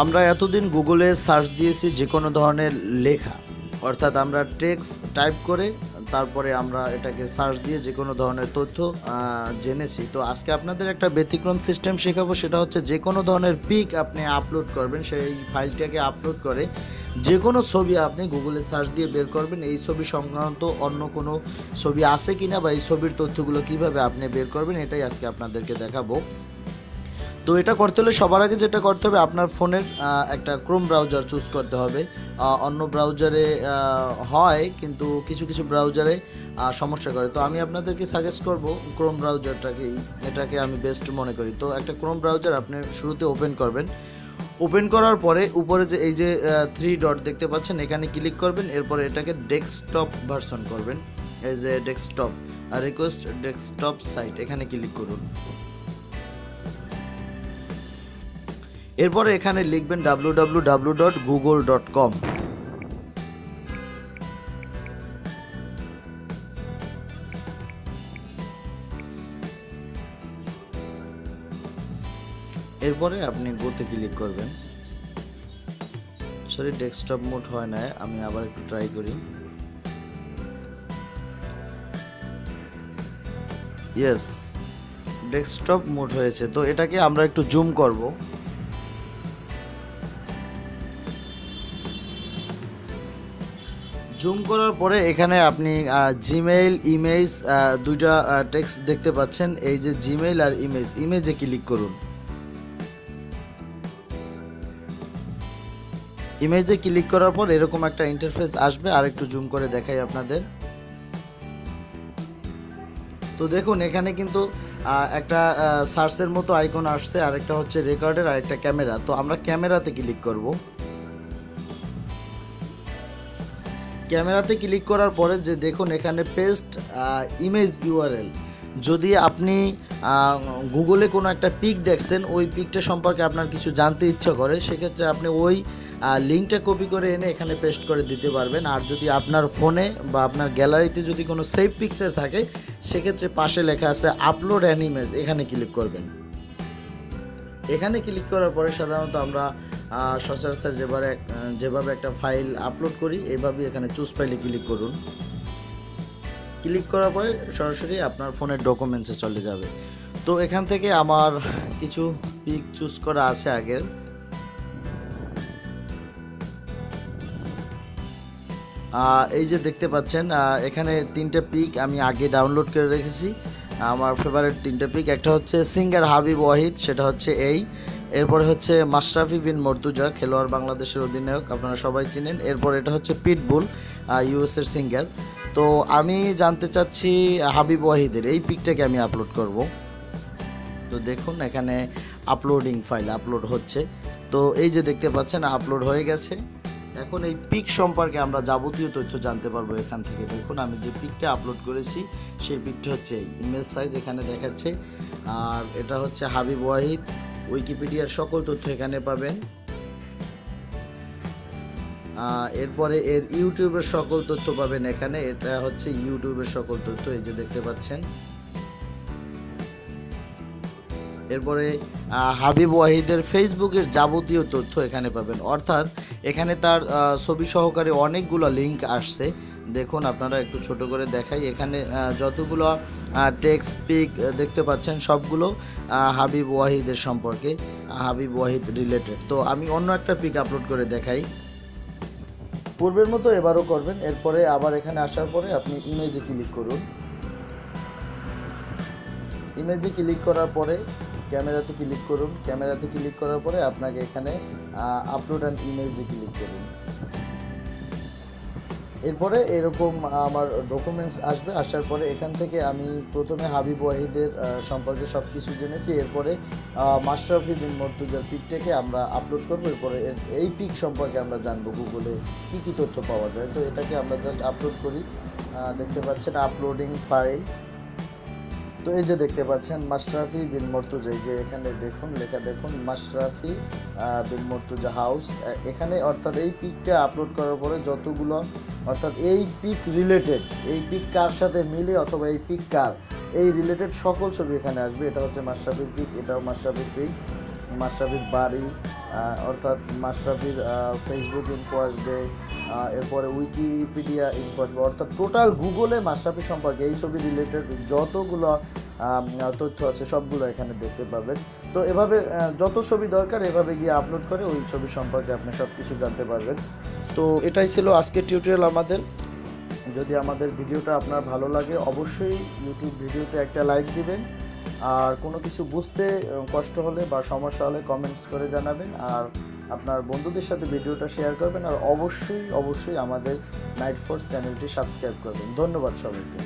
আমরা এতদিন গুগলে সার্চ দিয়েছি যে কোনো ধরনের লেখা, অর্থাৎ আমরা টেক্সট টাইপ করে তারপরে আমরা এটাকে সার্চ দিয়ে যে কোনো ধরনের তথ্য জেনেছি। তো আজকে আপনাদের একটা ব্যতিক্রম সিস্টেম শেখাবো, সেটা হচ্ছে যে কোনো ধরনের পিক আপনি আপলোড করবেন, সেই ফাইলটাকে আপলোড করে যে কোনো ছবি আপনি গুগলে সার্চ দিয়ে বের করবেন, এই ছবি সংক্রান্ত অন্য কোনো ছবি আছে কিনা বা এই ছবির তথ্যগুলো কিভাবে আপনি বের করবেন, এটাই আজকে আপনাদেরকে দেখাবো। তো এটা করতে হলে সবার আগে যেটা করতে হবে, আপনার ফোনের একটা ক্রোম ব্রাউজার চুজ করতে হবে। অন্য ব্রাউজারে হয়, কিন্তু কিছু কিছু ব্রাউজারে সমস্যা করে। তো আমি আপনাদেরকে সাজেস্ট করব ক্রোম ব্রাউজারটাকেই, এটাকে আমি বেস্ট মনে করি। তো একটা ক্রোম ব্রাউজার আপনি শুরুতে ওপেন করবেন। ওপেন করার পরে উপরে যে এই যে 3 ডট দেখতে পাচ্ছেন, এখানে ক্লিক করবেন। এরপরে এটাকে ডেস্কটপ ভার্সন করবেন, এই যে ডেস্কটপ রিকোয়েস্ট ডেস্কটপ সাইট, এখানে ক্লিক করুন। এরপরে এখানে লিখবেন www.google.com। এরপরে আপনি গোতে ক্লিক করবেন। সরি, ডেস্কটপ মোড হয় না, আমি আবার একটু ট্রাই করি। ইয়েস, ডেস্কটপ মোড হয়েছে। তো এটাকে আমরা একটু জুম করব। জুম করার পরে এখানে আপনি জিমেইল ইমেজ দুইটা টেক্সট দেখতে পাচ্ছেন। এই যে জিমেইল আর ইমেজে ক্লিক করুন। ইমেজে ক্লিক করার পর এরকম একটা ইন্টারফেস আসবে। আর একটু জুম করে দেখাই আপনাদের। তো দেখুন এখানে কিন্তু একটা সার্চের মতো আইকন আসছে, আর একটা হচ্ছে রেকর্ডের, আর একটা ক্যামেরা। তো আমরা ক্যামেরাতে ক্লিক করব। ক্যামেরাতে ক্লিক করার পরে যে দেখুন এখানে পেস্ট ইমেজ ইউআরএল। যদি আপনি গুগলে কোনো একটা পিক দেখছেন, ওই পিকটা সম্পর্কে আপনার কিছু জানতে ইচ্ছা করে, সেক্ষেত্রে আপনি ওই লিঙ্কটা কপি করে এনে এখানে পেস্ট করে দিতে পারবেন। আর যদি আপনার ফোনে বা আপনার গ্যালারিতে যদি কোনো সেভ পিকচার থাকে, সেক্ষেত্রে পাশে লেখা আছে আপলোড অ্যান ইমেজ, এখানে ক্লিক করবেন। এখানে ক্লিক করার পরে সাধারণত আমরা সচরাচর যেভাবে একটা ফাইল আপলোড করি, এইভাবেই এখানে চুজ ফাইলে ক্লিক করুন। ক্লিক করার পরে সরাসরি আপনার ফোনের ডকুমেন্টসে চলে যাবে। তো এখান থেকে আমার কিছু পিক চুজ করা আছে আগের। এই যে দেখতে পাচ্ছেন এখানে 3টে পিক আমি আগে ডাউনলোড করে রেখেছি, আমার ফেভারিট 3টে পিক। একটা হচ্ছে সিঙ্গার হাবিব ওয়াহিদ, সেটা হচ্ছে এই। এরপরে হচ্ছে মাশরাফি বিন মর্তুজা, খেলোয়াড় বাংলাদেশের অধিনায়ক, আপনারা সবাই চিনেন। এরপর এটা হচ্ছে পিটবুল, ইউএসের সিঙ্গার। তো আমি জানতে চাচ্ছি হাবিব ওয়াহিদের এই পিকটাকে আমি আপলোড করব। তো দেখুন এখানে আপলোডিং ফাইল আপলোড হচ্ছে। তো এই যে দেখতে পাচ্ছেন আপলোড হয়ে গেছে। এখন এই পিক সম্পর্কে আমরা যাবতীয় তথ্য জানতে পারবো এখান থেকে। দেখুন আমি যে পিকটা আপলোড করেছি, সেই পিকটা হচ্ছে ইমেজ সাইজ এখানে দেখাচ্ছে। আর এটা হচ্ছে হাবিব ওয়াহিদ, উইকিপিডিয়ার সকল তথ্য এখানে পাবেন। এরপরে এর ইউটিউবের সকল তথ্য পাবেন এখানে। এটা হচ্ছে ইউটিউবের সকল তথ্য, এই যে দেখতে পাচ্ছেন। এরপরে হাবিব ওয়াহিদের ফেসবুকের যাবতীয় তথ্য এখানে পাবেন, অর্থাৎ এখানে তার ছবি সহকারে অনেকগুলো লিঙ্ক আসছে। দেখুন আপনারা একটু ছোট করে দেখাই, এখানে যতগুলো টেক্সট পিক দেখতে পাচ্ছেন সবগুলো হাবিব ওয়াহিদের সম্পর্কে, হাবিব ওয়াহিদ রিলেটেড। তো আমি অন্য একটা পিক আপলোড করে দেখাই, পূর্বের মতো এবারও করবেন। এরপরে আবার এখানে আসার পরে আপনি ইমেজে ক্লিক করুন। ইমেজে ক্লিক করার পরে ক্যামেরাতে ক্লিক করুন। ক্যামেরাতে ক্লিক করার পরে আপনাকে এখানে আপলোড অ্যান্ড ইমেজে ক্লিক করুন। এরপরে এরকম আমার ডকুমেন্টস আসবে। আসার পরে এখান থেকে আমি প্রথমে হাবিব ওয়াহিদের সম্পর্কে সব কিছু জেনেছি। এরপরে মাশরাফি বিন মর্তুজার পিকটাকে আমরা আপলোড করবো। এরপরে এই পিক সম্পর্কে আমরা জানবো গুগলে কী কী তথ্য পাওয়া যায়। তো এটাকে আমরা জাস্ট আপলোড করি। দেখতে পাচ্ছেন আপলোডিং ফাইল। তো এই যে দেখতে পাচ্ছেন মাশরাফি বিন মর্তুজা, এই যে এখানে দেখুন লেখা, দেখুন মাশরাফি বিন মর্তুজা হাউস এখানে। অর্থাৎ এই পিকটা আপলোড করার পরে যতগুলো, অর্থাৎ এই পিক রিলেটেড, এই পিক কার সাথে মিলে অথবা এই পিক কার, এই রিলেটেড সকল ছবি এখানে আসবে। এটা হচ্ছে মাশরাফির পিক, এটাও মাশরাফির পিক। মাশরাফির বাড়ি, অর্থাৎ মাশরাফির ফেসবুক ইনফো আসবে, এরপরে উইকিপিডিয়া ইনফো আসবে, অর্থাৎ টোটাল গুগলে মাশরাফি সম্পর্কে এই ছবি রিলেটেড যতগুলো তথ্য আছে সবগুলো এখানে দেখতে পাবেন। তো এভাবে যত ছবি দরকার এভাবে গিয়ে আপলোড করে ওই ছবি সম্পর্কে আপনি সব কিছু জানতে পারবেন। তো এটাই ছিল আজকের টিউটোরিয়াল আমাদের। যদি আমাদের ভিডিওটা আপনার ভালো লাগে অবশ্যই ইউটিউব ভিডিওতে একটা লাইক দিবেন, আর কোনো কিছু বুঝতে কষ্ট হলে বা সমস্যা হলে কমেন্টস করে জানাবেন, আর আপনার বন্ধুদের সাথে ভিডিওটা শেয়ার করবেন, আর অবশ্যই আমাদের নাইট ফোর্স চ্যানেলটি সাবস্ক্রাইব করবেন। ধন্যবাদ সবাইকে।